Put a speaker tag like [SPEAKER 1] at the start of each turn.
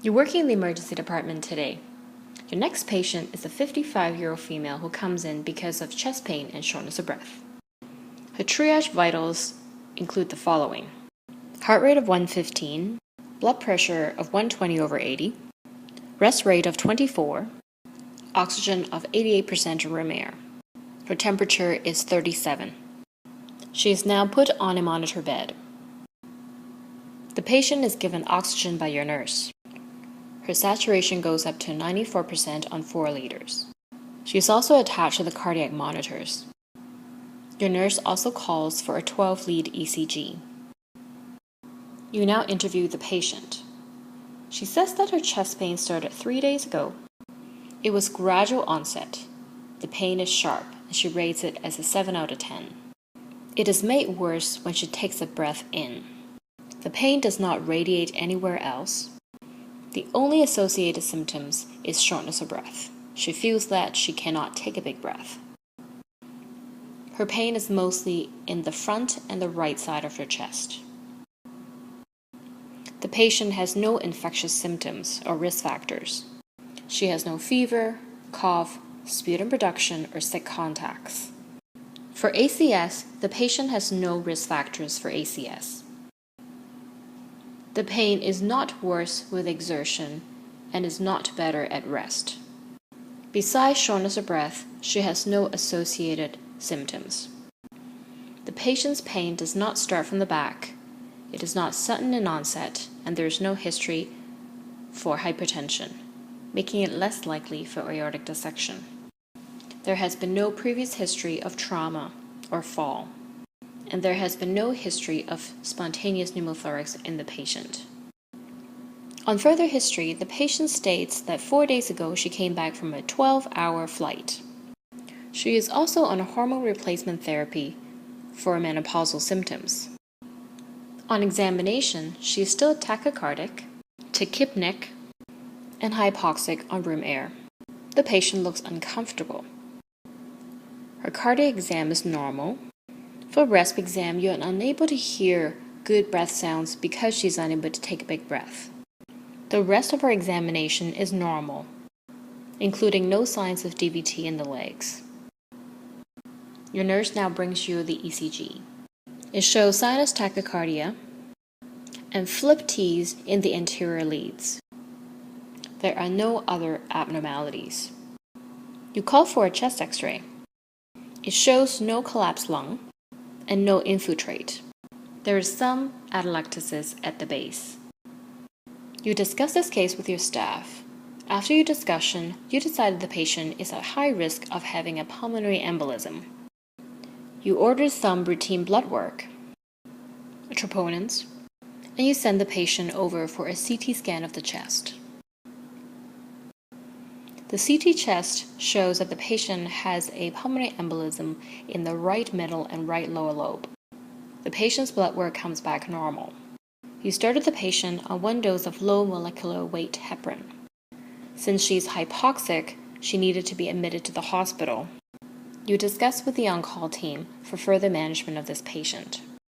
[SPEAKER 1] You're working in the emergency department today. Your next patient is a 55-year-old female who comes in because of chest pain and shortness of breath. Her triage vitals include the following: heart rate of 115, blood pressure of 120/80, rest rate of 24, oxygen of 88% in room air. Her temperature is 37. She is now put on a monitor bed. The patient is given oxygen by your nurse. Her saturation goes up to 94% on 4 liters. She is also attached to the cardiac monitors. Your nurse also calls for a 12-lead ECG. You now interview the patient. She says that her chest pain started 3 days ago. It was gradual onset. The pain is sharp, and she rates it as a 7 out of 10. It is made worse when she takes a breath in. The pain does not radiate anywhere else. The only associated symptoms is shortness of breath. She feels that she cannot take a big breath. Her pain is mostly in the front and the right side of her chest. The patient has no infectious symptoms or risk factors. She has no fever, cough, sputum production, or sick contacts. For ACS, the patient has no risk factors for ACS. The pain is not worse with exertion and is not better at rest. Besides shortness of breath, she has no associated symptoms. The patient's pain does not start from the back. It is not sudden in onset, and there is no history for hypertension, making it less likely for aortic dissection. There has been no previous history of trauma or fall, and there has been no history of spontaneous pneumothorax in the patient. On further history, the patient states that 4 days ago she came back from a 12-hour flight. She is also on a hormone replacement therapy for menopausal symptoms. On examination, she is still tachycardic, tachypneic, and hypoxic on room air. The patient looks uncomfortable. Her cardiac exam is normal. For a resp exam, you are unable to hear good breath sounds because she's unable to take a big breath. The rest of her examination is normal, including no signs of DVT in the legs. Your nurse now brings you the ECG. It shows sinus tachycardia and flip T's in the anterior leads. There are no other abnormalities. You call for a chest X-ray. It shows no collapsed lung and no infiltrate. There is some atelectasis at the base. You discuss this case with your staff. After your discussion, you decided the patient is at high risk of having a pulmonary embolism. You order some routine blood work, troponins, and you send the patient over for a CT scan of the chest. The CT chest shows that the patient has a pulmonary embolism in the right middle and right lower lobe. The patient's blood work comes back normal. You started the patient on 1 dose of low molecular weight heparin. Since she's hypoxic, she needed to be admitted to the hospital. You discuss with the on-call team for further management of this patient.